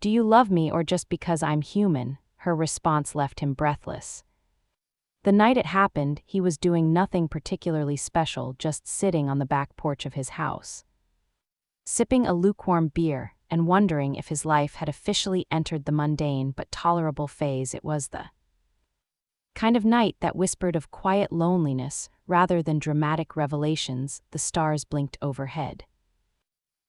"Do you love me or just because I'm human?" Her response left him breathless. The night it happened, he was doing nothing particularly special, just sitting on the back porch of his house, sipping a lukewarm beer and wondering if his life had officially entered the mundane but tolerable phase. It was the kind of night that whispered of quiet loneliness rather than dramatic revelations. The stars blinked overhead,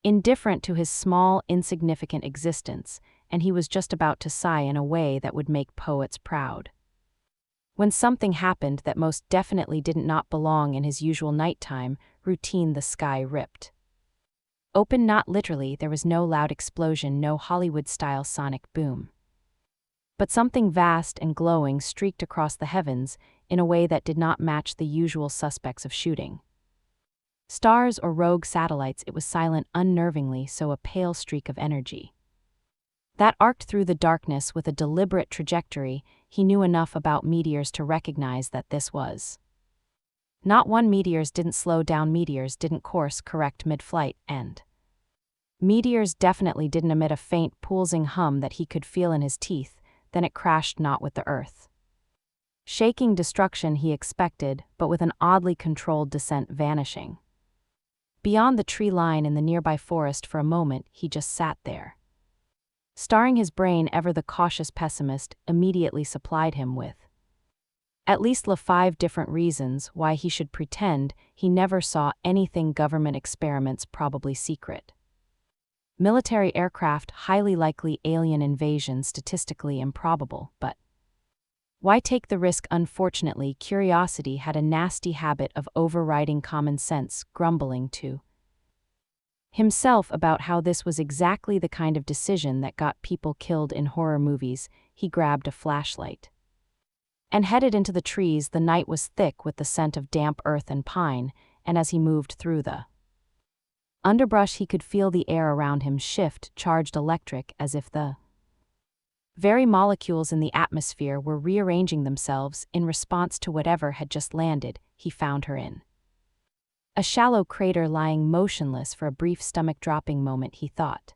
indifferent to his small, insignificant existence, and he was just about to sigh in a way that would make poets proud, when something happened that most definitely did not belong in his usual nighttime routine. The sky ripped open, not literally. There was no loud explosion, no Hollywood-style sonic boom, but something vast and glowing streaked across the heavens in a way that did not match the usual suspects of shooting stars or rogue satellites. It was silent, unnervingly so, a pale streak of energy that arced through the darkness with a deliberate trajectory. He knew enough about meteors to recognize that this was not one. Meteors didn't slow down, meteors didn't course correct mid-flight, and meteors definitely didn't emit a faint, pulsing hum that he could feel in his teeth. Then it crashed, not with the earth shaking destruction he expected, but with an oddly controlled descent, vanishing beyond the tree line in the nearby forest. For a moment, he just sat there, staring. His brain, ever the cautious pessimist, immediately supplied him with at least 5 different reasons why he should pretend he never saw anything. Government experiments, probably secret military aircraft, highly likely alien invasion, statistically improbable, but why take the risk? Unfortunately, curiosity had a nasty habit of overriding common sense, grumbling to himself about how this was exactly the kind of decision that got people killed in horror movies. He grabbed a flashlight and headed into the trees. The night was thick with the scent of damp earth and pine, and as he moved through the underbrush, he could feel the air around him shift, charged electric, as if the very molecules in the atmosphere were rearranging themselves in response to whatever had just landed. He found her in a shallow crater, lying motionless for a brief stomach-dropping moment. He thought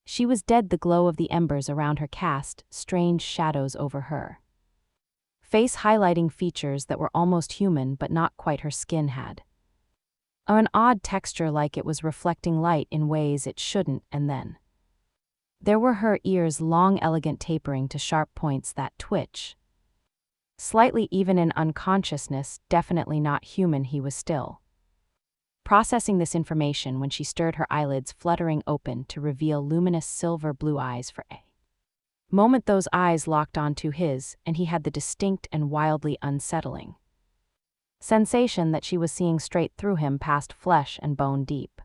she was dead. The glow of the embers around her cast strange shadows over her face, highlighting features that were almost human but not quite. Her skin had an odd texture, like it was reflecting light in ways it shouldn't. And then there were her ears, long, elegant, tapering to sharp points that twitch slightly even in unconsciousness. Definitely not human. He was still processing this information when she stirred, her eyelids fluttering open to reveal luminous silver-blue eyes. For a moment those eyes locked onto his, and he had the distinct and wildly unsettling sensation that she was seeing straight through him, past flesh and bone, deep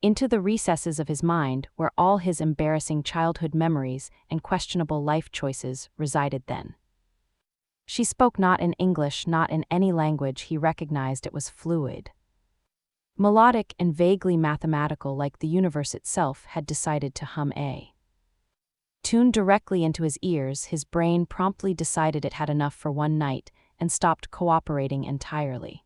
into the recesses of his mind, where all his embarrassing childhood memories and questionable life choices resided. Then she spoke, not in English, not in any language he recognized. It was fluid, melodic, and vaguely mathematical, like the universe itself had decided to hum a tune directly into his ears. His brain promptly decided it had enough for one night and stopped cooperating entirely.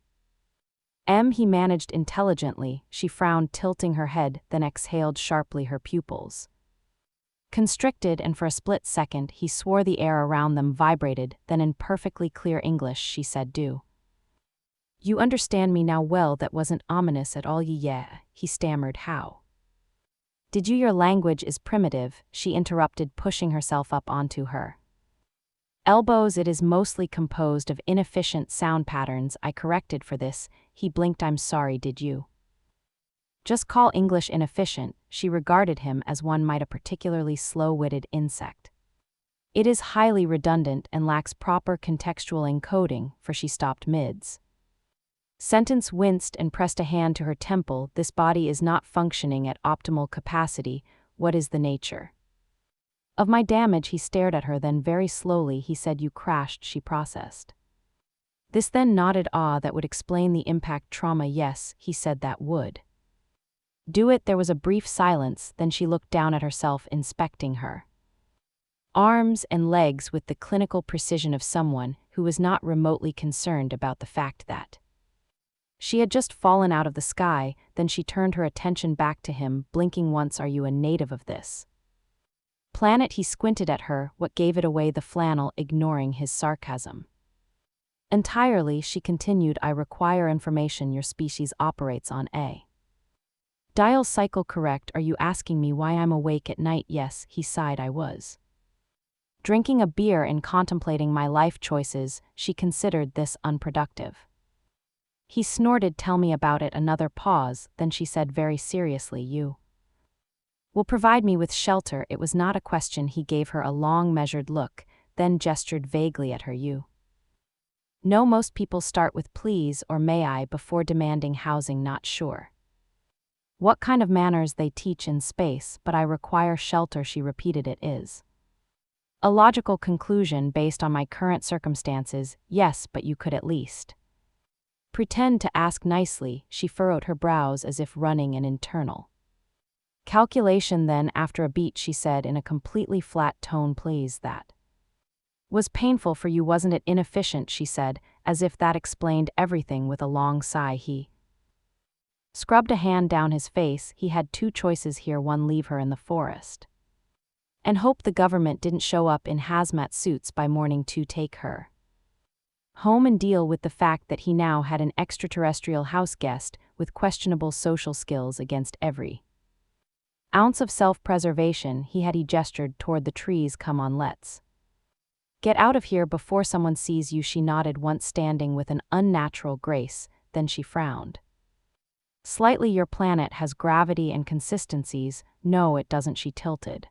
He managed intelligently. She frowned, tilting her head, then exhaled sharply, her pupils constricted, and for a split second he swore the air around them vibrated. Then in perfectly clear English she said, "Do you understand me now?" "Well, that wasn't ominous at all." "Yeah," he stammered. "How did you?" "Your language is primitive," she interrupted, pushing herself up onto her elbows. "It is mostly composed of inefficient sound patterns." I corrected. "For this." He blinked. "I'm sorry, did you just call English inefficient?" She regarded him as one might a particularly slow-witted insect. "It is highly redundant and lacks proper contextual encoding." For she stopped mids sentence, winced, and pressed a hand to her temple. "This body is not functioning at optimal capacity. What is the nature of my damage?" He stared at her, then very slowly he said, "You crashed." She processed this, then nodded. "Ah, that would explain the impact trauma." "Yes," he said, "that would do it." There was a brief silence, then she looked down at herself, inspecting her arms and legs with the clinical precision of someone who was not remotely concerned about the fact that she had just fallen out of the sky. Then she turned her attention back to him, blinking once. "Are you a native of this Planet, he squinted at her, what gave it away the flannel, ignoring his sarcasm. Entirely, she continued, I require information your species operates on A. Dial cycle correct, are you asking me why I'm awake at night? Yes, he sighed, I was. Drinking a beer and contemplating my life choices, she considered this unproductive. He snorted, tell me about it. Another pause, then she said very seriously, you will provide me with shelter. It was not a question. He gave her a long measured look, then gestured vaguely at her. You know, most people start with please or may I before demanding housing. Not sure what kind of manners they teach in space, but I require shelter. She repeated, it is a logical conclusion based on my current circumstances. Yes, but you could at least pretend to ask nicely. She furrowed her brows as if running an internal calculation. Then, after a beat, she said in a completely flat tone, please, that was painful for you, wasn't it? Inefficient, she said, as if that explained everything. With a long sigh, he scrubbed a hand down his face. He had two choices here: one, leave her in the forest and hope the government didn't show up in hazmat suits by morning; two, take her home and deal with the fact that he now had an extraterrestrial house guest with questionable social skills against every ounce of self-preservation he had. He gestured toward the trees. Come on, let's get out of here before someone sees you. She nodded once, standing with an unnatural grace, then she frowned slightly. Your planet has gravity and consistencies. No, it doesn't. She tilted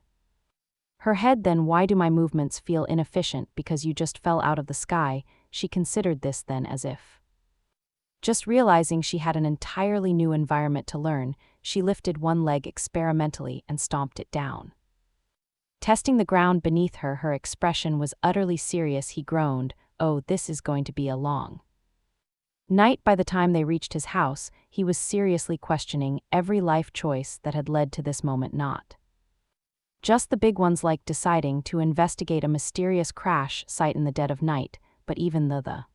her head. Then why do my movements feel inefficient? Because you just fell out of the sky. She considered this, then, as if just realizing she had an entirely new environment to learn, she lifted one leg experimentally and stomped it down, testing the ground beneath her. Her expression was utterly serious. He groaned, oh, this is going to be a long night. By the time they reached his house, he was seriously questioning every life choice that had led to this moment. Not just the big ones like deciding to investigate a mysterious crash site in the dead of night, but even the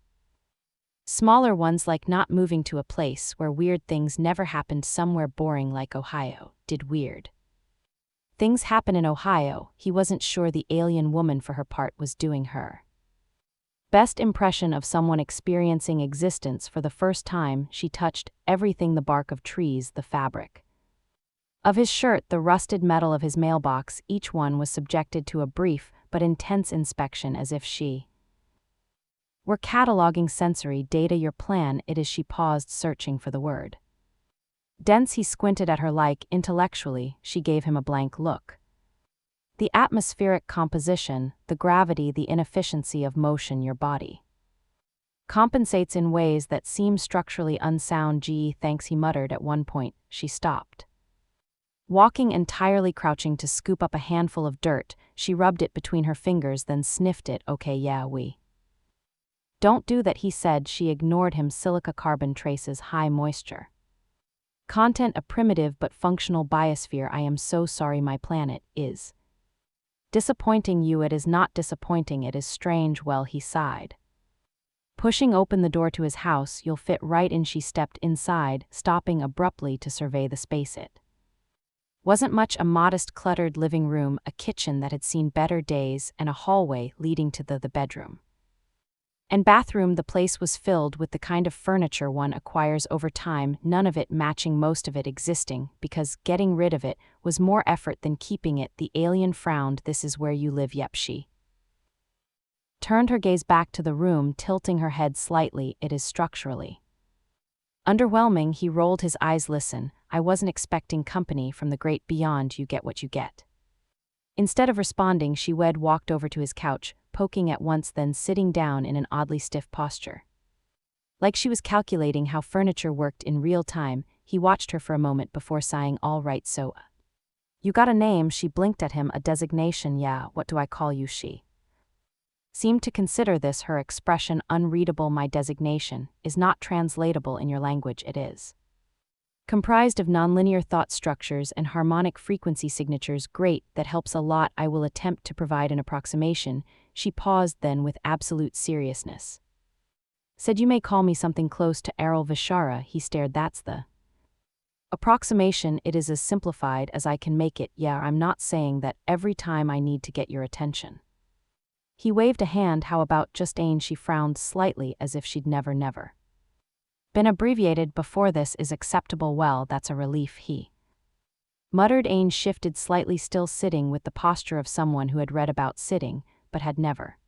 smaller ones, like not moving to a place where weird things never happened, somewhere boring like Ohio. Did weird things happen in Ohio? He wasn't sure. The alien woman, for her part, was doing her best impression of someone experiencing existence for the first time. She touched everything: the bark of trees, the fabric of his shirt, the rusted metal of his mailbox. Each one was subjected to a brief but intense inspection, as if she were cataloging sensory data. Your plan, it is. She paused, searching for the word dense. He squinted at her like intellectually. She gave him a blank look. The atmospheric composition, the gravity, the inefficiency of motion. Your body compensates in ways that seem structurally unsound. Gee, thanks, he muttered at one point. She stopped walking entirely, crouching to scoop up a handful of dirt. She rubbed it between her fingers, then sniffed it. Okay, yeah, we don't do that, he said. She ignored him. Silica, carbon traces, high moisture content, a primitive but functional biosphere. I am so sorry, my planet is disappointing you. It is not disappointing, it is strange. Well, he sighed, pushing open the door to his house. You'll fit right in. She stepped inside, stopping abruptly to survey the space. It wasn't much: a modest, cluttered living room, a kitchen that had seen better days, and a hallway leading to the bedroom and bathroom. The place was filled with the kind of furniture one acquires over time, none of it matching, most of it existing because getting rid of it was more effort than keeping it. The alien frowned. This is where you live? Yep. She turned her gaze back to the room, tilting her head slightly. It is structurally underwhelming. He rolled his eyes. Listen, I wasn't expecting company from the great beyond. You get what you get. Instead of responding, she walked over to his couch, poking at once, then sitting down in an oddly stiff posture, like she was calculating how furniture worked in real time. He watched her for a moment before sighing. All right, so you got a name? She blinked at him. A designation? Yeah. What do I call you? She seemed to consider this, her expression unreadable. My designation is not translatable in your language. It is comprised of nonlinear thought structures and harmonic frequency signatures. Great, that helps a lot. I will attempt to provide an approximation. She paused, then with absolute seriousness said, you may call me something close to Errol Vishara. He stared. That's the Approximation, it is as simplified as I can make it. Yeah, I'm not saying that every time I need to get your attention. He waved a hand. How about just Ain? She frowned slightly as if she'd never been abbreviated before. This is acceptable. Well, that's a relief, he muttered. Ain shifted slightly, still sitting with the posture of someone who had read about sitting, but had never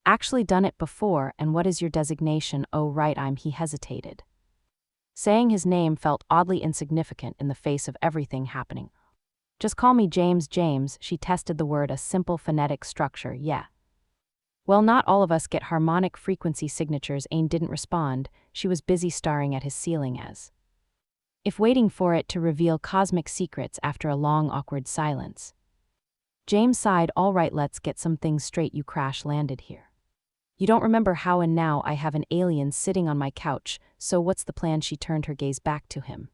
actually done it before. And what is your designation? Oh, right, he hesitated. Saying his name felt oddly insignificant in the face of everything happening. Just call me James. James, she tested the word, a simple phonetic structure, yeah. Well, not all of us get harmonic frequency signatures. Ain didn't respond. She was busy staring at his ceiling as if waiting for it to reveal cosmic secrets after a long, awkward silence. James sighed. All right, let's get some things straight. You crash landed here. You don't remember how, and now I have an alien sitting on my couch, so what's the plan? She turned her gaze back to him.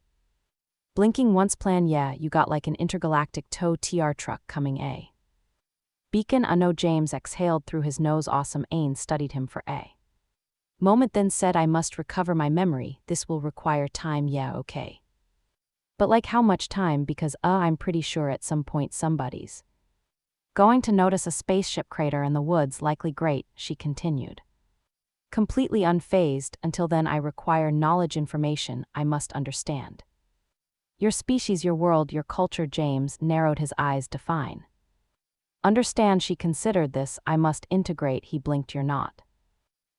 Blinking once. Plan? Yeah, you got like an intergalactic tow TR truck coming, eh? Beacon? No. James exhaled through his nose. Awesome. Ain studied him for a moment, then said, I must recover my memory. This will require time. Yeah, okay. But like how much time? Because I'm pretty sure at some point somebody's going to notice a spaceship crater in the woods. Likely. Great, she continued, completely unfazed. Until then I require knowledge, information. I must understand your species, your world, your culture. James narrowed his eyes. Define understand. She considered this. I must integrate. He blinked. You're not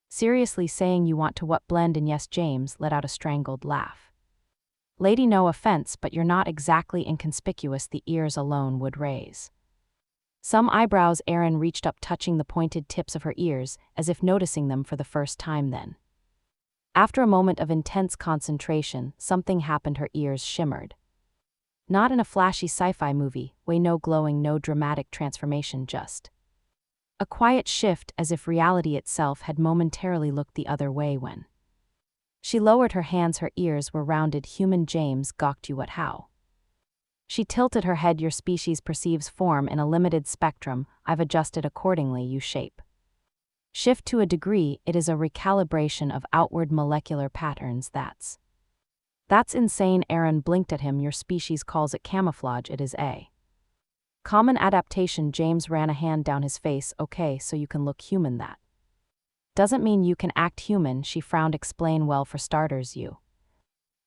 seriously saying you want to what? Blend in? Yes. James let out a strangled laugh. Lady, no offense, but you're not exactly inconspicuous. The ears alone would raise some eyebrows. Erin reached up, touching the pointed tips of her ears, as if noticing them for the first time. Then, after a moment of intense concentration, something happened. Her ears shimmered. Not in a flashy sci-fi movie way, no glowing, no dramatic transformation, just a quiet shift, as if reality itself had momentarily looked the other way. When she lowered her hands, her ears were rounded. Human. James gawked. You what? How? She tilted her head. Your species perceives form in a limited spectrum. I've adjusted accordingly. You shape shift to a degree. It is a recalibration of outward molecular patterns. That's insane. Erin blinked at him. Your species calls it camouflage. It is a common adaptation. James ran a hand down his face. Okay, so you can look human. That doesn't mean you can act human. She frowned. Explain. Well, for starters, you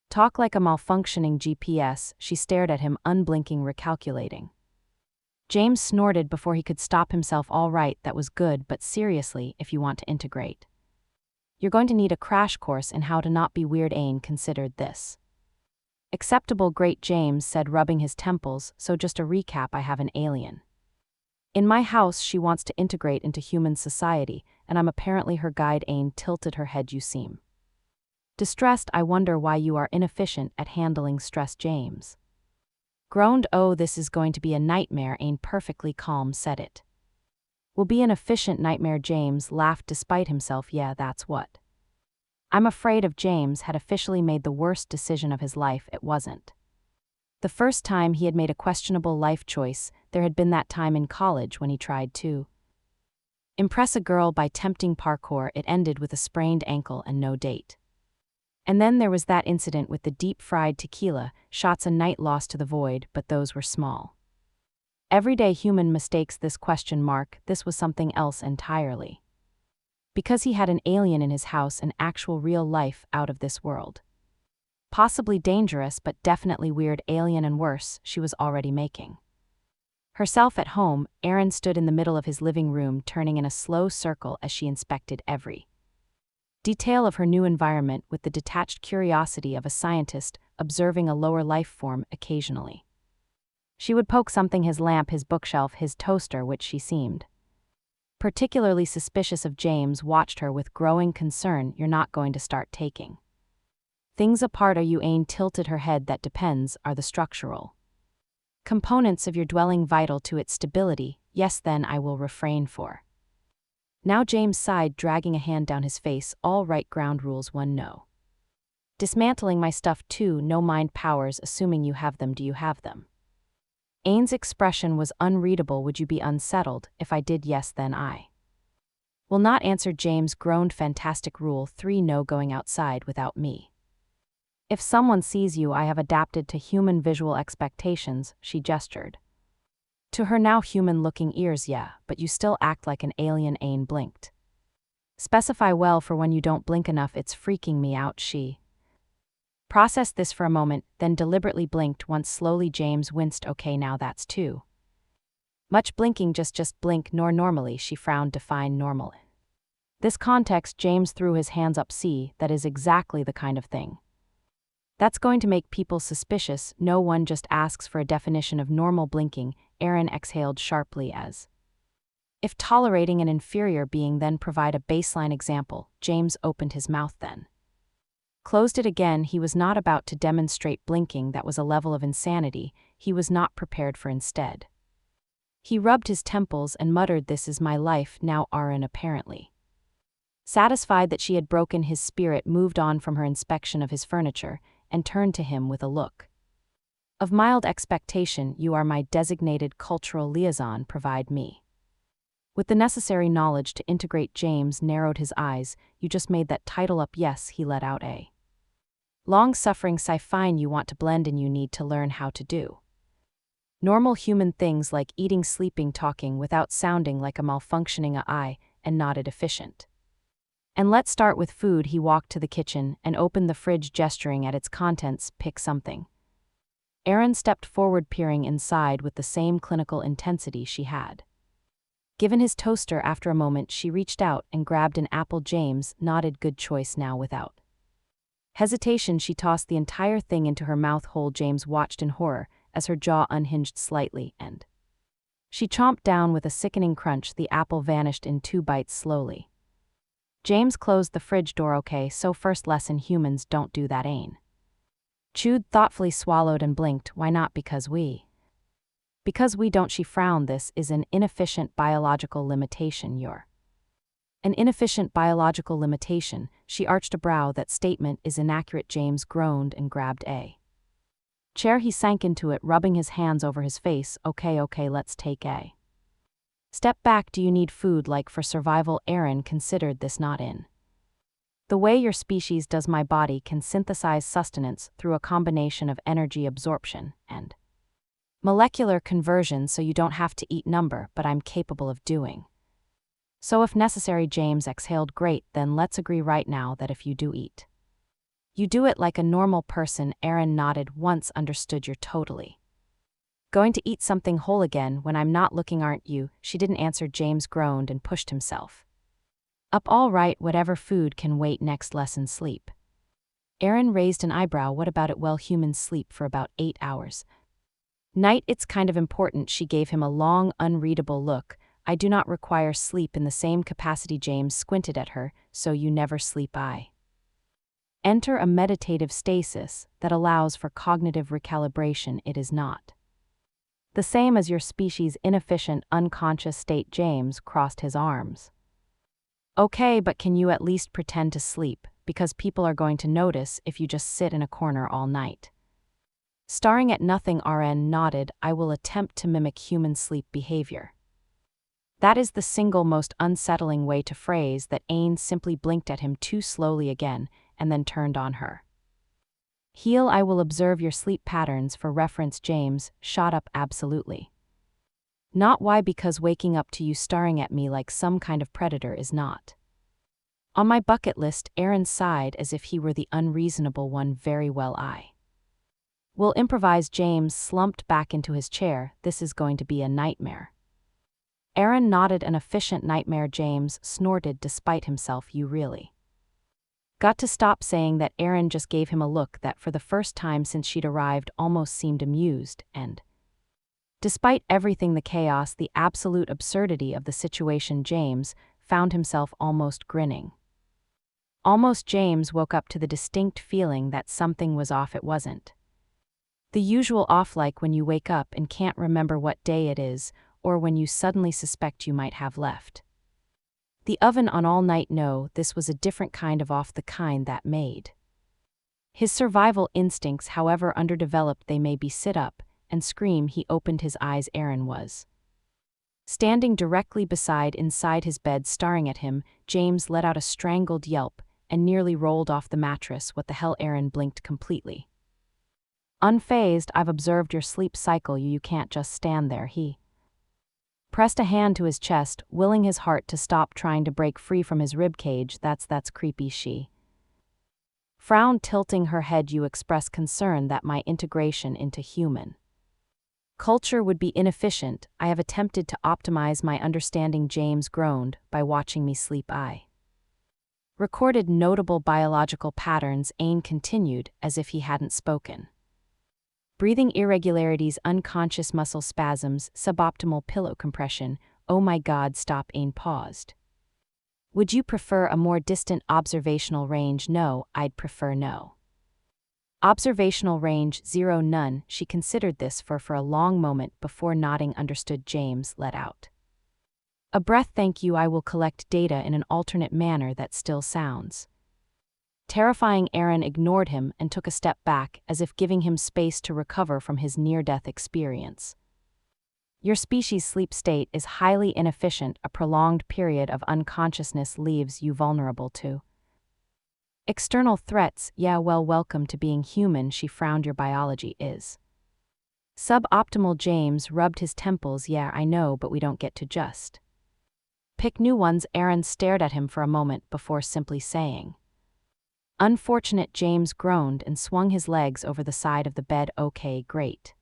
talk like a malfunctioning GPS. She stared at him, unblinking, recalculating. James snorted before he could stop himself. All right, that was good, but seriously, if you want to integrate, you're going to need a crash course in how to not be weird. Ain considered this acceptable. Great, James said, rubbing his temples. So just a recap, I have an alien in my house. She wants to integrate into human society, and I'm apparently her guide. Ain tilted her head. You seem distressed. I wonder why you are inefficient at handling stress. James groaned. Oh, this is going to be a nightmare. Ain, perfectly calm, said it will be an efficient nightmare. James laughed despite himself. Yeah, that's what I'm afraid of. James had officially made the worst decision of his life. It wasn't the first time he had made a questionable life choice. There had been that time in college when he tried to impress a girl by tempting parkour. It ended with a sprained ankle and no date. And then there was that incident with the deep-fried tequila shots, a night lost to the void, but those were small. Everyday human mistakes. This ? This was something else entirely. Because he had an alien in his house, an actual real life out of this world. Possibly dangerous, but definitely weird alien, and worse, she was already making herself at home. Erin stood in the middle of his living room, turning in a slow circle as she inspected every detail of her new environment with the detached curiosity of a scientist observing a lower life form. Occasionally, she would poke something: his lamp, his bookshelf, his toaster, which she seemed particularly suspicious of. James watched her with growing concern. You're not going to start taking things apart, are you? Ain tilted her head. That depends. Are the structural components of your dwelling vital to its stability? Yes. Then I will refrain for now. James sighed, dragging a hand down his face. All right, ground rules 1. No dismantling my stuff. 2. No mind powers, assuming you have them. Do you have them? Ain's expression was unreadable. Would you be unsettled if I did? Yes. Then I will not answer. James groaned. Fantastic. Rule 3. No going outside without me If someone sees you, I have adapted to human visual expectations, she gestured. To her now human-looking ears, yeah, but you still act like an alien. Ain blinked. Specify well, for when you don't blink enough it's freaking me out, she processed this for a moment, then deliberately blinked once. Slowly James winced. Okay, now that's too much blinking, just blink. Nor normally, she frowned. Define normal. This context, James threw his hands up. See, that is exactly the kind of thing that's going to make people suspicious. No one just asks for a definition of normal blinking. Aaron exhaled sharply, as if tolerating an inferior being, then provide a baseline example. James opened his mouth, then closed it again. He was not about to demonstrate blinking. That was a level of insanity he was not prepared for. Instead, he rubbed his temples and muttered, "This is my life now." Aaron, apparently satisfied that she had broken his spirit, moved on from her inspection of his furniture and turned to him with a look of mild expectation. "You are my designated cultural liaison. Provide me with the necessary knowledge to integrate." James narrowed his eyes. "You just made that title up?" "Yes," he let out a long-suffering sigh. "Fine, you want to blend in. You need to learn how to do normal human things like eating, sleeping, talking without sounding like a malfunctioning AI." And nodded. "Efficient. And let's start with food." He walked to the kitchen and opened the fridge, gesturing at its contents. "Pick something." Aaron stepped forward, peering inside with the same clinical intensity she had given his toaster. After a moment, she reached out and grabbed an apple. James nodded. "Good choice." Now, without hesitation, she tossed the entire thing into her mouth whole. James watched in horror as her jaw unhinged slightly, and she chomped down with a sickening crunch. The apple vanished in 2 bites. Slowly, James closed the fridge door. "Okay, so first lesson, humans don't do that." Ain chewed thoughtfully, swallowed, and blinked. "Why not?" Because we don't," she frowned. "This is an inefficient biological limitation." "You're an inefficient biological limitation?" She arched a brow. "That statement is inaccurate." James groaned and grabbed a chair. He sank into it, rubbing his hands over his face. Okay, let's take a step back. Do you need food, like for survival?" Aaron considered this. "Not in the way your species does. My body can synthesize sustenance through a combination of energy absorption and molecular conversion, so you don't have to eat number, but I'm capable of doing so if necessary." James exhaled. "Great, then let's agree right now that if you do eat, you do it like a normal person." Aaron nodded. "Once understood." "You're totally going to eat something whole again when I'm not looking, aren't you?" She didn't answer. James groaned and pushed himself up. "All right, whatever, food can wait. Next lesson, sleep." Aaron raised an eyebrow. "What about it?" "Well, humans sleep for about 8 hours night. It's kind of important." She gave him a long, unreadable look. "I do not require sleep in the same capacity." James squinted at her. "So you never sleep?" "I enter a meditative stasis that allows for cognitive recalibration. It is not the same as your species' inefficient, unconscious state." James crossed his arms. "Okay, but can you at least pretend to sleep? Because people are going to notice if you just sit in a corner all night staring at nothing." Aaron nodded. "I will attempt to mimic human sleep behavior." That is the single most unsettling way to phrase that. Ain simply blinked at him too slowly again and then turned on her heel. "I will observe your sleep patterns for reference." James shot up. "Absolutely not." "Why?" "Because waking up to you staring at me like some kind of predator is not on my bucket list." Aaron sighed as if he were the unreasonable one. "Very well, I will improvise." James slumped back into his chair. "This is going to be a nightmare." Aaron nodded. "An efficient nightmare." James snorted despite himself. "You really got to stop saying that." Aaron just gave him a look that, for the first time since she'd arrived, almost seemed amused, and despite everything, the chaos, the absolute absurdity of the situation, James found himself almost grinning. Almost. James woke up to the distinct feeling that something was off. It wasn't the usual off, like when you wake up and can't remember what day it is, or when you suddenly suspect you might have left the oven on all night. No, this was a different kind of off, the kind that made his survival instincts, however underdeveloped they may be, sit up and scream. He opened his eyes. Aaron was standing directly inside his bed, staring at him. James let out a strangled yelp and nearly rolled off the mattress. What the hell? Aaron blinked completely. Unfazed, I've observed your sleep cycle. You can't just stand there. He pressed a hand to his chest, willing his heart to stop trying to break free from his ribcage. That's creepy. She frowned, tilting her head. You express concern that my integration into human culture would be inefficient. I have attempted to optimize my understanding. James groaned. By watching me sleep, I recorded notable biological patterns. Ain continued, as if he hadn't spoken. Breathing irregularities, unconscious muscle spasms, suboptimal pillow compression. Oh my God, stop. Ain paused. Would you prefer a more distant observational range? No, I'd prefer no. Observational range 0, none. She considered this for a long moment before nodding. Understood. James let out a breath. Thank you. I will collect data in an alternate manner that still sounds terrifying. Aaron ignored him and took a step back, as if giving him space to recover from his near-death experience. Your species' sleep state is highly inefficient. A prolonged period of unconsciousness leaves you vulnerable to external threats. Yeah, well, welcome to being human. She frowned. Your biology is suboptimal. James rubbed his temples. Yeah, I know, but we don't get to just pick new ones. Aaron stared at him for a moment before simply saying, unfortunate. James groaned and swung his legs over the side of the bed. Okay, great.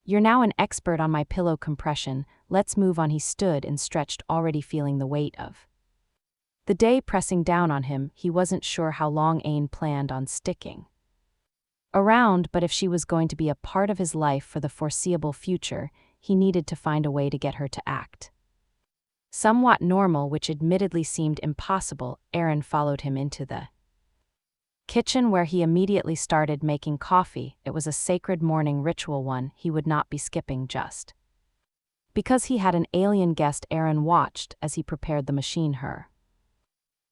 You're now an expert on my pillow compression. Let's move on. He stood and stretched, already feeling the weight of the day pressing down on him. He wasn't sure how long Ain planned on sticking around, but if she was going to be a part of his life for the foreseeable future, he needed to find a way to get her to act somewhat normal, which admittedly seemed impossible. Aaron followed him into the kitchen, where he immediately started making coffee. It was a sacred morning ritual, one he would not be skipping just because he had an alien guest. Aaron watched as he prepared the machine, her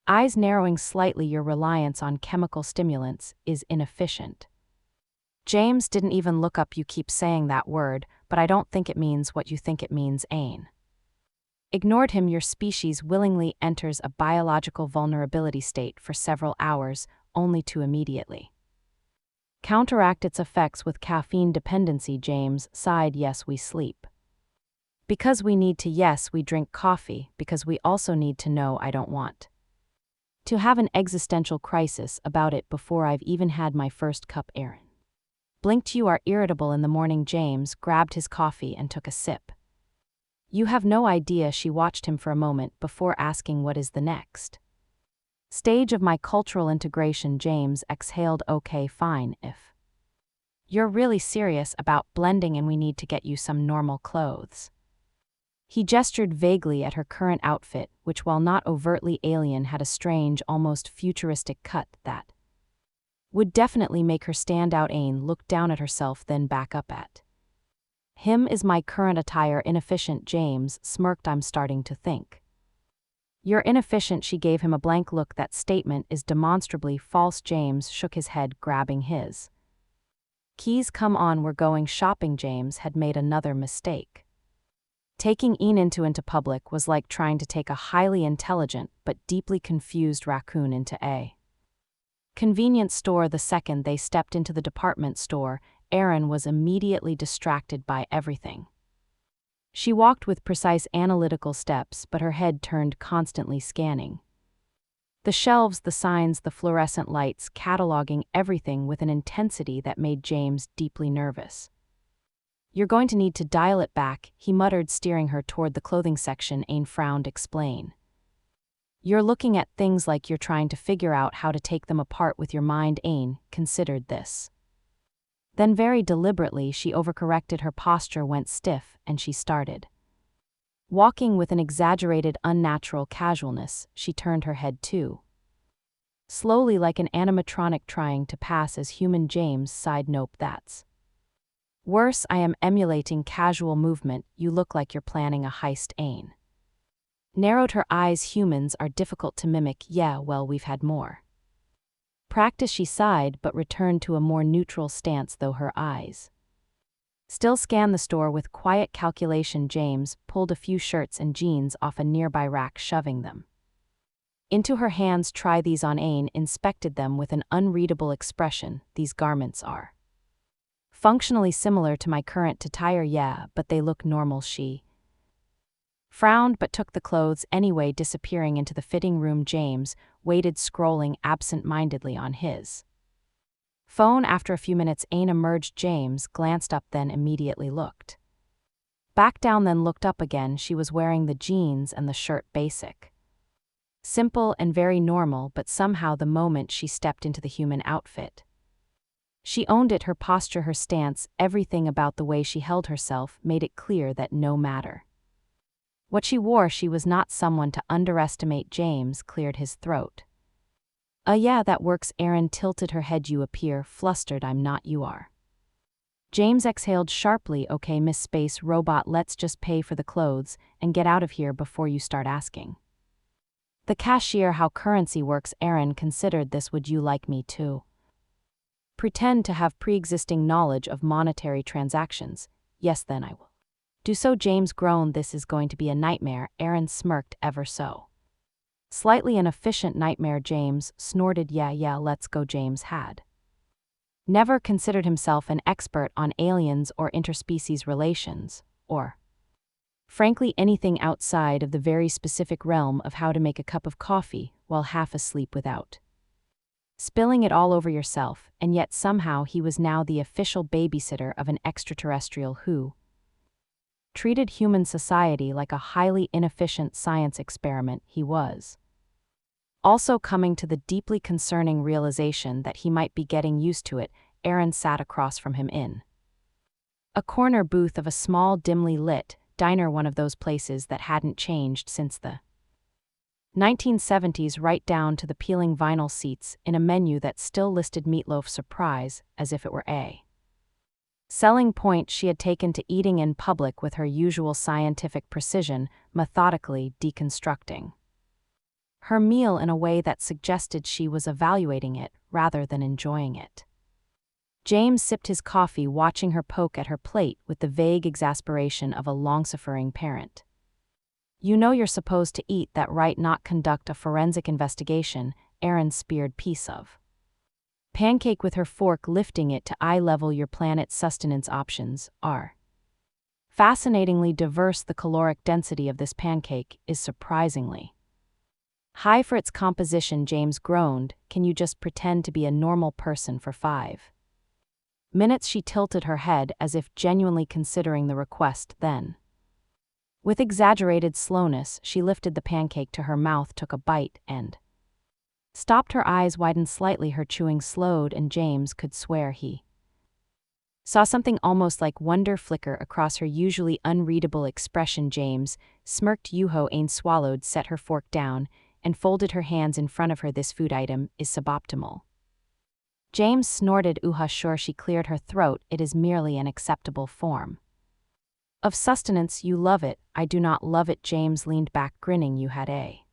eyes narrowing slightly. Your reliance on chemical stimulants is inefficient. James didn't even look up. You keep saying that word, but I don't think it means what you think it means. Ain ignored him. Your species willingly enters a biological vulnerability state for several hours, only to immediately counteract its effects with caffeine dependency. James sighed. Yes, we sleep because we need to. Yes, we drink coffee because we also need to. No, I don't want to have an existential crisis about it before I've even had my first cup. Aaron blinked. You are irritable in the morning. James grabbed his coffee and took a sip. You have no idea. She watched him for a moment before asking, what is the next stage of my cultural integration? James exhaled. Okay, fine, if you're really serious about blending and we need to get you some normal clothes. He gestured vaguely at her current outfit, which, while not overtly alien, had a strange, almost futuristic cut that would definitely make her stand out. Ain looked down at herself, then back up at him. Is my current attire inefficient? James smirked. I'm starting to think you're inefficient. She gave him a blank look. That statement is demonstrably false. James shook his head, grabbing his keys. Come on, we're going shopping. James had made another mistake. Taking Ain into public was like trying to take a highly intelligent but deeply confused raccoon into a convenience store. The second they stepped into the department store, Aaron was immediately distracted by everything. She walked with precise analytical steps, but her head turned, constantly scanning the shelves, the signs, the fluorescent lights, cataloging everything with an intensity that made James deeply nervous. You're going to need to dial it back, he muttered, steering her toward the clothing section. Ain frowned. Explain. You're looking at things like you're trying to figure out how to take them apart with your mind. Ain considered this. Then very deliberately she overcorrected. Her posture went stiff, and she started walking with an exaggerated, unnatural casualness. She turned her head too slowly, like an animatronic trying to pass as human. James sighed. Nope, that's worse. I am emulating casual movement. You look like you're planning a heist. Ain narrowed her eyes. Humans are difficult to mimic. Yeah, well, we've had more practice. She sighed, but returned to a more neutral stance, though her eyes still scanned the store with quiet calculation. James pulled a few shirts and jeans off a nearby rack, shoving them Into her hands. Try these on. Ain inspected them with an unreadable expression. These garments are functionally similar to my current attire. Yeah, but they look normal. She frowned but took the clothes anyway, disappearing into the fitting room. James waited, scrolling absent-mindedly on his phone. After a few minutes, Ain emerged. James glanced up, then immediately looked back down, then looked up again. She was wearing the jeans and the shirt. Basic, simple, and very normal, but somehow the moment she stepped into the human outfit, she owned it. Her posture, her stance, everything about the way she held herself made it clear that no matter what she wore, she was not someone to underestimate. James cleared his throat. Yeah, that works." Erin tilted her head. "You appear flustered." "I'm not." "You are." James exhaled sharply. "Okay, Miss Space Robot, let's just pay for the clothes and get out of here before you start asking the cashier how currency works." Erin considered this. "Would you like me to pretend to have pre-existing knowledge of monetary transactions?" "Yes, then I will do so." James groaned. "This is going to be a nightmare." Erin smirked. "Ever so slightly an efficient nightmare." James snorted. Yeah, let's go." James had never considered himself an expert on aliens or interspecies relations, or frankly anything outside of the very specific realm of how to make a cup of coffee while half asleep without spilling it all over yourself, and yet somehow he was now the official babysitter of an extraterrestrial who treated human society like a highly inefficient science experiment. He was also coming to the deeply concerning realization that he might be getting used to it. Erin sat across from him in a corner booth of a small, dimly lit diner, one of those places that hadn't changed since the 1970s, right down to the peeling vinyl seats in a menu that still listed meatloaf surprise as if it were a selling point. She had taken to eating in public with her usual scientific precision, methodically deconstructing her meal in a way that suggested she was evaluating it rather than enjoying it. James sipped his coffee, watching her poke at her plate with the vague exasperation of a long-suffering parent. "You know you're supposed to eat that, right? Not conduct a forensic investigation." Erin speared piece of pancake with her fork, lifting it to eye level. "Your planet's sustenance options are fascinatingly diverse. The caloric density of this pancake is surprisingly high for its composition." James groaned. "Can you just pretend to be a normal person for 5 minutes? She tilted her head as if genuinely considering the request, then with exaggerated slowness, she lifted the pancake to her mouth, took a bite, and stopped. Her eyes widened slightly, her chewing slowed, and James could swear he saw something almost like wonder flicker across her usually unreadable expression. James smirked. "Yuho." Ain swallowed, set her fork down, and folded her hands in front of her. "This food item is suboptimal." James snorted. Sure." She cleared her throat. "It is merely an acceptable form of sustenance. You love it." "I do not love it." James leaned back, grinning. "You had a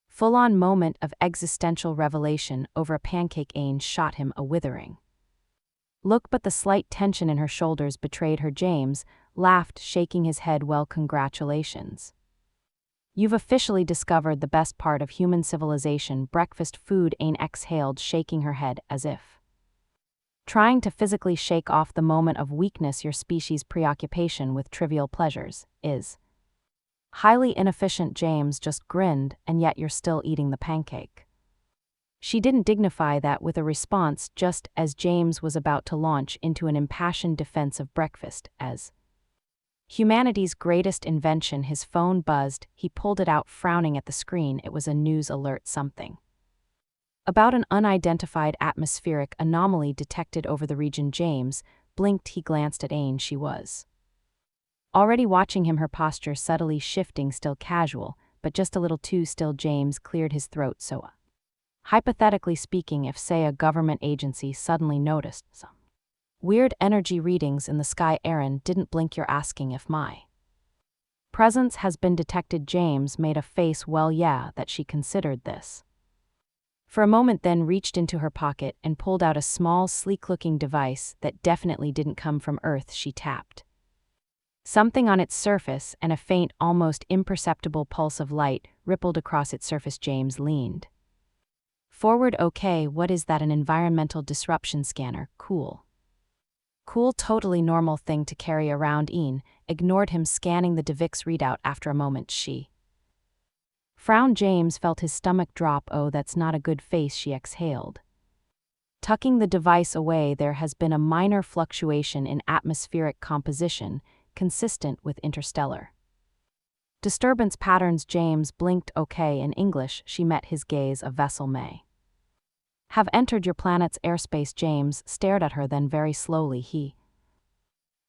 full-on moment of existential revelation over a pancake." Ain shot him a withering look, but the slight tension in her shoulders betrayed her. James laughed, shaking his head. "Well, congratulations. You've officially discovered the best part of human civilization, breakfast food." Ain exhaled, shaking her head as if trying to physically shake off the moment of weakness. "Your species' preoccupation with trivial pleasures is highly inefficient." James just grinned. "And yet you're still eating the pancake." She didn't dignify that with a response, just as James was about to launch into an impassioned defense of breakfast as humanity's greatest invention. His phone buzzed. He pulled it out, frowning at the screen. It was a news alert, something about an unidentified atmospheric anomaly detected over the region. James blinked. He glanced at Ain. She was already watching him, her posture subtly shifting, still casual, but just a little too still. James cleared his throat. "So, hypothetically speaking, if, say, a government agency suddenly noticed some weird energy readings in the sky." Erin didn't blink. "You're asking if my presence has been detected?" James made a face. "Well, yeah, that." She considered this for a moment, then reached into her pocket and pulled out a small, sleek-looking device that definitely didn't come from Earth. She tapped Something on its surface, and a faint, almost imperceptible pulse of light rippled across its surface. James leaned forward. Okay, what is that? An environmental disruption scanner. Cool. Cool, totally normal thing to carry around. Ian ignored him, scanning the Devix readout. After a moment, she frowned. James felt his stomach drop. Oh, that's not a good face, she exhaled. Tucking the device away, there has been a minor fluctuation in atmospheric composition, consistent with interstellar disturbance patterns. James blinked. Okay, in English, she met his gaze. A vessel may have entered your planet's airspace. James stared at her, then very slowly he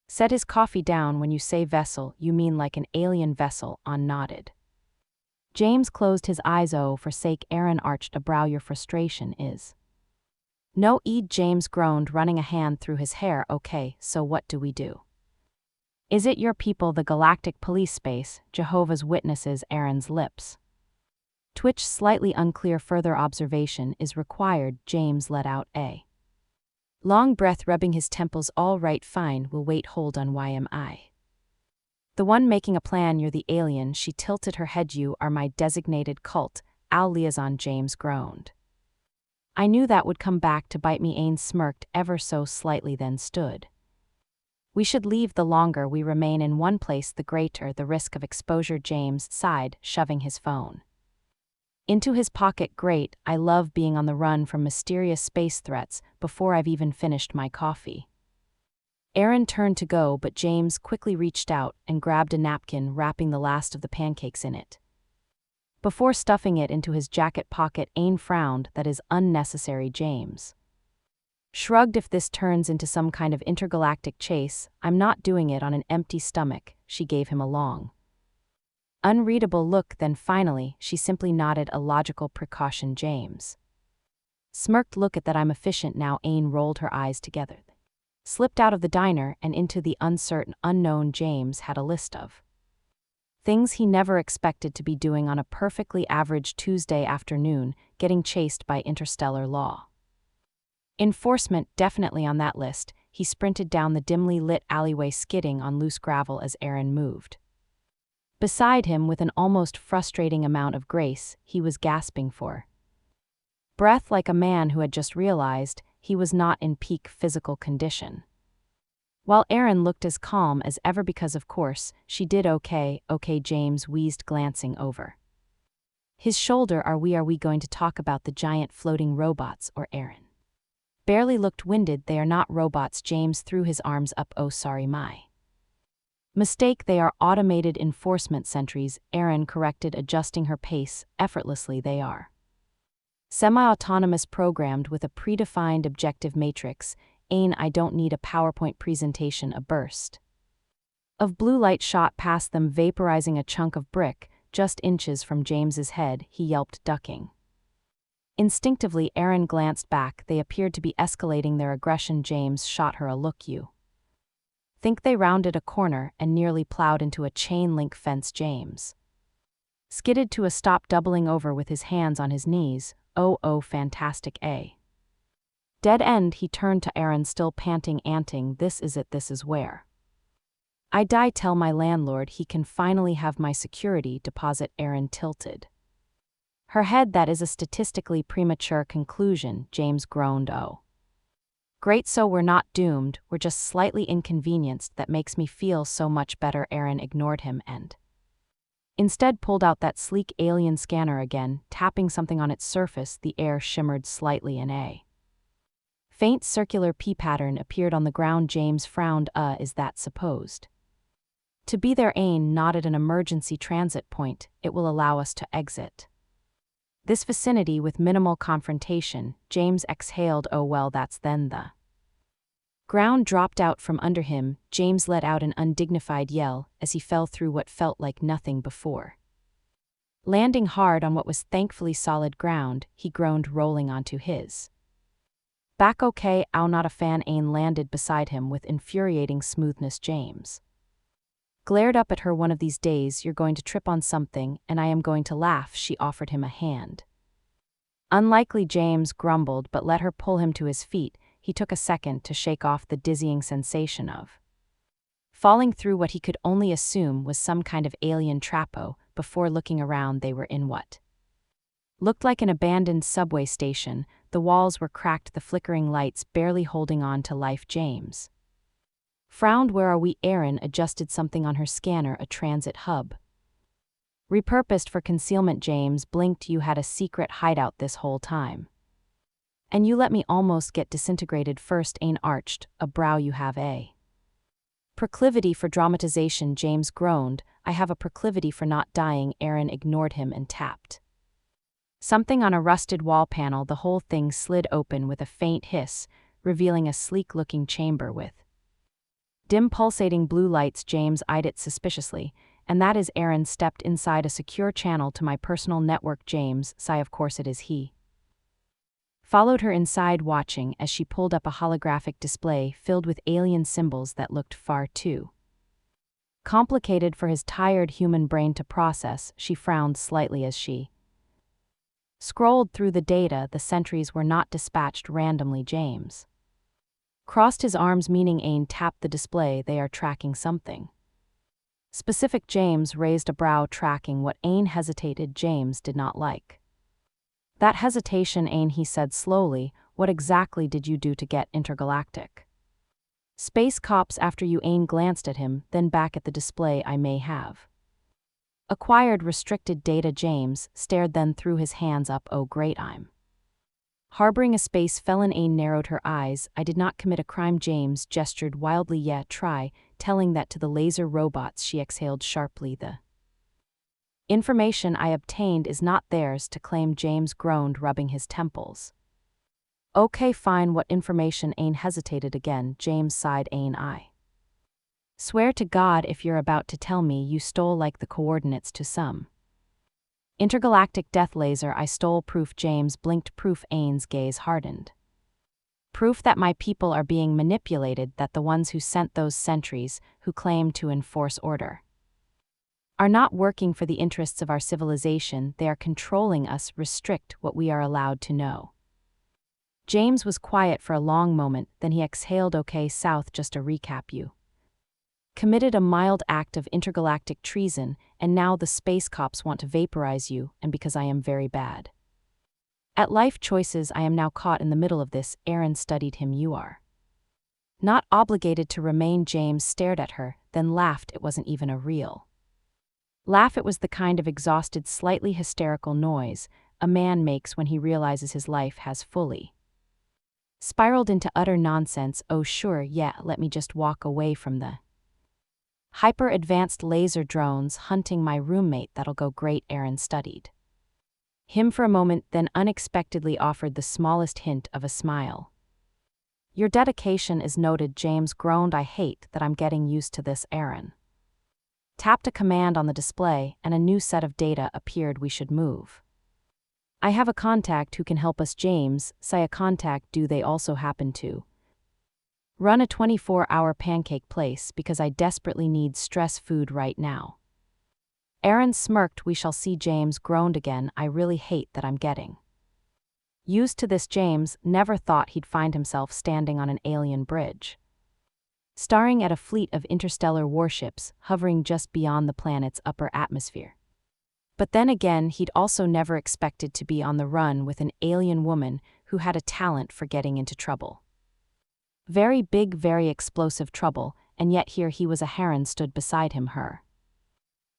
set his coffee down. When you say vessel, you mean like an alien vessel? An nodded. James closed his eyes. Oh, for sake. Aaron arched a brow. Your frustration is no ed. James groaned, running a hand through his hair. Okay, so what do we do? Is it your people, the Galactic Police Space, Jehovah's Witnesses? Aaron's lips twitched slightly. Unclear. Further observation is required. James let out a long breath, rubbing his temples. All right, fine, we'll wait. Hold on, why am I the one making a plan? You're the alien. She tilted her head. You are my designated cult liaison. James groaned. I knew that would come back to bite me. Ain smirked ever so slightly, then stood. We should leave. The longer we remain in one place, the greater the risk of exposure. James sighed, shoving his phone into his pocket. Great, I love being on the run from mysterious space threats before I've even finished my coffee. Aaron turned to go, but James quickly reached out and grabbed a napkin, wrapping the last of the pancakes in it before stuffing it into his jacket pocket. Ain frowned. That is unnecessary. James shrugged. If this turns into some kind of intergalactic chase, I'm not doing it on an empty stomach. She gave him a long, unreadable look, then finally, she simply nodded. A logical precaution. James smirked. Look at that, I'm efficient now. Ain rolled her eyes together, slipped out of the diner and into the uncertain unknown. James had a list of things he never expected to be doing on a perfectly average Tuesday afternoon. Getting chased by interstellar law enforcement definitely on that list. He sprinted down the dimly lit alleyway, skidding on loose gravel as Aaron moved beside him with an almost frustrating amount of grace. He was gasping for breath, like a man who had just realized he was not in peak physical condition. While Aaron looked as calm as ever, because of course she did. Okay, James wheezed, glancing over his shoulder. Are we going to talk about the giant floating robots? Or Aaron barely looked winded. They are not robots. James threw his arms up. Oh, sorry, my mistake. They are automated enforcement sentries, Aaron corrected, adjusting her pace effortlessly. They are semi-autonomous, programmed with a predefined objective matrix. Ain, I don't need a PowerPoint presentation. A burst of blue light shot past them, vaporizing a chunk of brick just inches from James's head. He yelped, ducking. Instinctively, Aaron glanced back. They appeared to be escalating their aggression. James shot her a look. You think they rounded a corner and nearly plowed into a chain-link fence? James skidded to a stop, doubling over with his hands on his knees. Oh, fantastic. A dead end. He turned to Aaron, still panting, anting. This is it. This is where I die. Tell my landlord he can finally have my security deposit. Aaron tilted her head. That is a statistically premature conclusion. James groaned. Oh, great, so we're not doomed, we're just slightly inconvenienced. That makes me feel so much better. Aaron ignored him and instead pulled out that sleek alien scanner again, tapping something on its surface. The air shimmered slightly and a faint circular P pattern appeared on the ground. James frowned. Is that supposed to be there? Ain nodded. An emergency transit point. It will allow us to exit this vicinity with minimal confrontation. James exhaled. Oh well, that's then. The ground dropped out from under him. James let out an undignified yell as he fell through what felt like nothing before landing hard on what was thankfully solid ground. He groaned, rolling onto his back. Okay, ow, not a fan. Ain landed beside him with infuriating smoothness. James glared up at her. One of these days you're going to trip on something and I am going to laugh. She offered him a hand. Unlikely, James grumbled, but let her pull him to his feet. He took a second to shake off the dizzying sensation of falling through what he could only assume was some kind of alien trapo. Before looking around, they were in what looked like an abandoned subway station. The walls were cracked, the flickering lights barely holding on to life. James frowned. Where are we? Erin adjusted something on her scanner, a transit hub. Repurposed for concealment. James blinked. You had a secret hideout this whole time. And you let me almost get disintegrated first. Ain arched a brow. You have a proclivity for dramatization. James groaned. I have a proclivity for not dying. Erin ignored him and tapped something on a rusted wall panel. The whole thing slid open with a faint hiss, revealing a sleek-looking chamber with dim pulsating blue lights. James eyed it suspiciously. And that is? Erin stepped inside. A secure channel to my personal network. James sighed. Of course it is. He followed her inside, watching as she pulled up a holographic display filled with alien symbols that looked far too complicated for his tired human brain to process. She frowned slightly as she scrolled through the data. The sentries were not dispatched randomly. James crossed his arms, meaning. Ain tapped the display. They are tracking something specific. James raised a brow. Tracking what? Ain hesitated. James did not like that hesitation. Ain, he said slowly, what exactly did you do to get intergalactic space cops after you? Ain glanced at him, then back at the display. I may have acquired restricted data. James stared, then threw his hands up. Oh great, I'm harboring a space felon. Ain narrowed her eyes. I did not commit a crime. James gestured wildly. Yeah, try telling that to the laser robots. She exhaled sharply. The information I obtained is not theirs to claim. James groaned, rubbing his temples. Okay, fine. What information? Ain hesitated again. James sighed. Ain, I swear to God, if you're about to tell me you stole like the coordinates to some intergalactic death laser. I stole proof. James blinked. Proof? Ain's gaze hardened. Proof that my people are being manipulated, that the ones who sent those sentries, who claim to enforce order, are not working for the interests of our civilization. They are controlling us, restrict what we are allowed to know. James was quiet for a long moment, then he exhaled. Okay, South, just a recap. You committed a mild act of intergalactic treason, and now the space cops want to vaporize you, and because I am very bad at life choices, I am now caught in the middle of this. Erin studied him. You are not obligated to remain. James stared at her, then laughed. It wasn't even a real laugh. It was the kind of exhausted, slightly hysterical noise a man makes when he realizes his life has fully spiraled into utter nonsense. Oh sure, yeah, let me just walk away from the hyper-advanced laser drones hunting my roommate. That'll go great. Erin studied him for a moment, then unexpectedly offered the smallest hint of a smile. Your dedication is noted. James groaned. I hate that I'm getting used to this. Erin tapped a command on the display, and a new set of data appeared. We should move. I have a contact who can help us. James, say a contact. Do they also happen to run a 24-hour pancake place? Because I desperately need stress food right now. Erin smirked. We shall see. James groaned again. I really hate that I'm getting used to this. James never thought he'd find himself standing on an alien bridge, staring at a fleet of interstellar warships hovering just beyond the planet's upper atmosphere. But then again, he'd also never expected to be on the run with an alien woman who had a talent for getting into trouble. Very big, very explosive trouble, and yet here he was. A heron stood beside him, her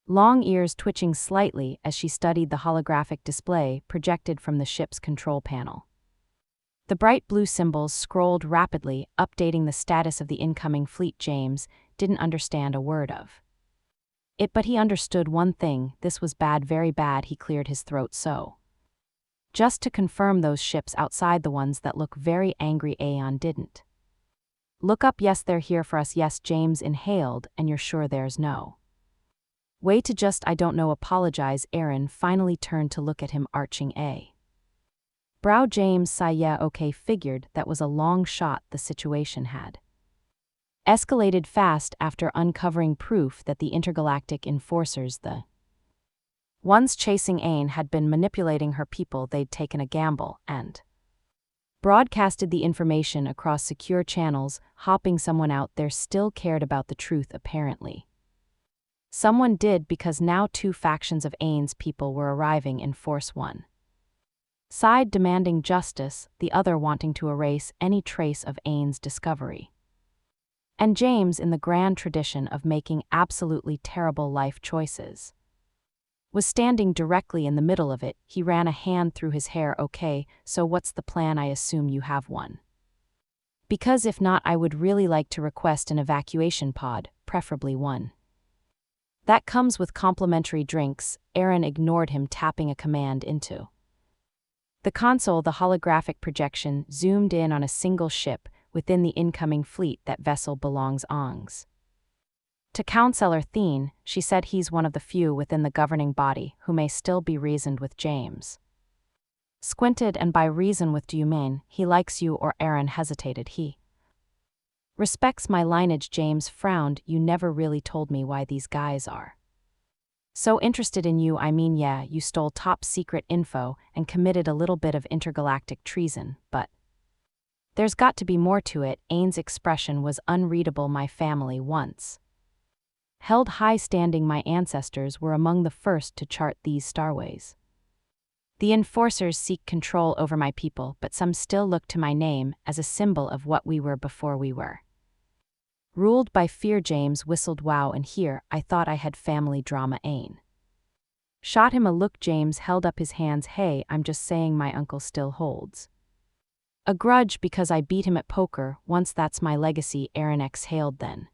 long ears twitching slightly as she studied the holographic display projected from the ship's control panel. The bright blue symbols scrolled rapidly, updating the status of the incoming fleet. James didn't understand a word of it, but he understood one thing: this was bad, very bad. He cleared his throat. So, just to confirm, those ships outside, the ones that look very angry. Aeon didn't look up. Yes, they're here for us. Yes, James inhaled. And you're sure there's no way to just, I don't know, apologize? Erin finally turned to look at him, arching a brow. James sighed. Yeah, okay, figured that was a long shot. The situation had escalated fast after uncovering proof that the intergalactic enforcers, the ones chasing Ain, had been manipulating her people. They'd taken a gamble, and broadcasted the information across secure channels, hoping someone out there still cared about the truth apparently. Someone did, because now two factions of Ain's people were arriving in force, one side demanding justice, the other wanting to erase any trace of Ain's discovery. And James, in the grand tradition of making absolutely terrible life choices, was standing directly in the middle of it. He ran a hand through his hair. Okay, so what's the plan? I assume you have one. Because if not, I would really like to request an evacuation pod, preferably one that comes with complimentary drinks. Aaron ignored him, tapping a command into the console. The holographic projection zoomed in on a single ship within the incoming fleet. That vessel belongs Ongs to Counselor Thien. She said he's one of the few within the governing body who may still be reasoned with. James squinted. And by reason with, do you mean he likes you? Or Aaron hesitated. He respects my lineage. James frowned. You never really told me why these guys are so interested in you. I mean, yeah, you stole top secret info and committed a little bit of intergalactic treason, but there's got to be more to it. Ain's expression was unreadable. My family once held high standing. My ancestors were among the first to chart these starways. The enforcers seek control over my people, but some still look to my name as a symbol of what we were before we were ruled by fear. James whistled. Wow, and here I thought I had family drama. Ain shot him a look. James held up his hands. Hey, I'm just saying my uncle still holds a grudge because I beat him at poker once. That's my legacy. Aaron exhaled, then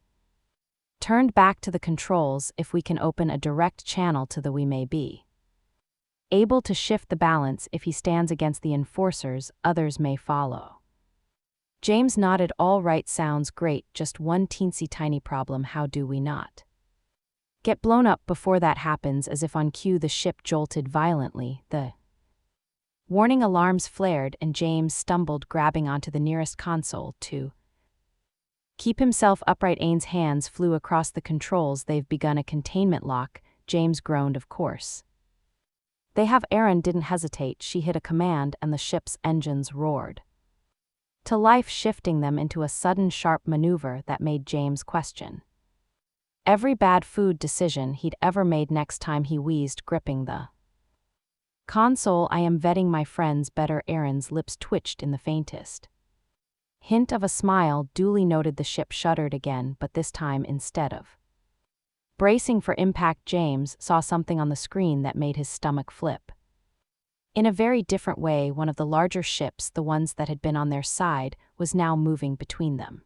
turned back to the controls. If we can open a direct channel to the, we may be able to shift the balance. If he stands against the enforcers, others may follow. James nodded. All right, sounds great. Just one teensy tiny problem. How do we not get blown up before that happens? As if on cue, the ship jolted violently. The warning alarms flared, and James stumbled, grabbing onto the nearest console to keep himself upright. Ain's hands flew across the controls. They've begun a containment lock. James groaned. Of course they have. Aaron didn't hesitate. She hit a command, and the ship's engines roared to life, shifting them into a sudden sharp maneuver that made James question every bad food decision he'd ever made. Next time, he wheezed, gripping the console. I am vetting my friends better. Aaron's lips twitched in the faintest hint of a smile. Duly noted. The ship shuddered again, but this time, instead of bracing for impact, James saw something on the screen that made his stomach flip. In a very different way, one of the larger ships, the ones that had been on their side, was now moving between them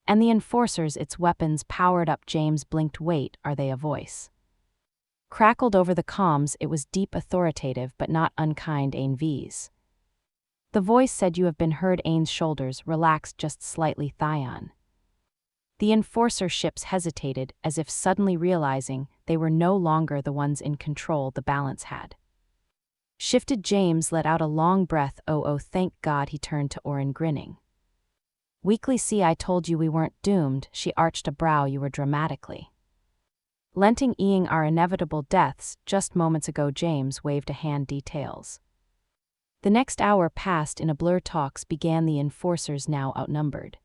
and the enforcers, its weapons powered up. James blinked. Wait, are they? A voice crackled over the comms. It was deep, authoritative, but not unkind. Ain V's. The voice said, you have been heard. Ain's shoulders relaxed just slightly. Thion. The enforcer ships hesitated, as if suddenly realizing they were no longer the ones in control. The balance had shifted. James let out a long breath. Oh, thank God. He turned to Oren, grinning weakly. See, I told you we weren't doomed. She arched a brow. You were dramatically lenting our inevitable deaths just moments ago. James waved a hand. Details. The next hour passed in a blur. Talks began. The enforcers, now outnumbered,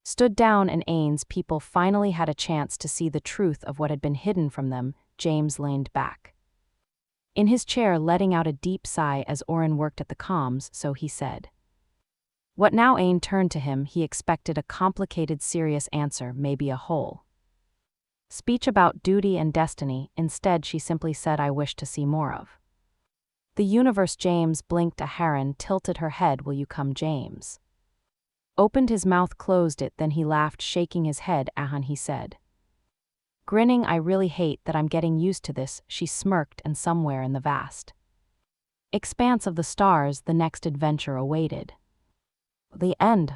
stood down, and Ain's people finally had a chance to see the truth of what had been hidden from them. James leaned back in his chair, letting out a deep sigh as Oren worked at the comms. So he said, what now? Ain turned to him. He expected a complicated, serious answer, maybe a whole speech about duty and destiny. Instead, she simply said, I wish to see more of the universe. James blinked. Aharon tilted her head. Will you come? James opened his mouth, closed it, then he laughed, shaking his head. Ahan, he said, grinning. I really hate that I'm getting used to this. She smirked, and somewhere in the vast expanse of the stars, the next adventure awaited. The end.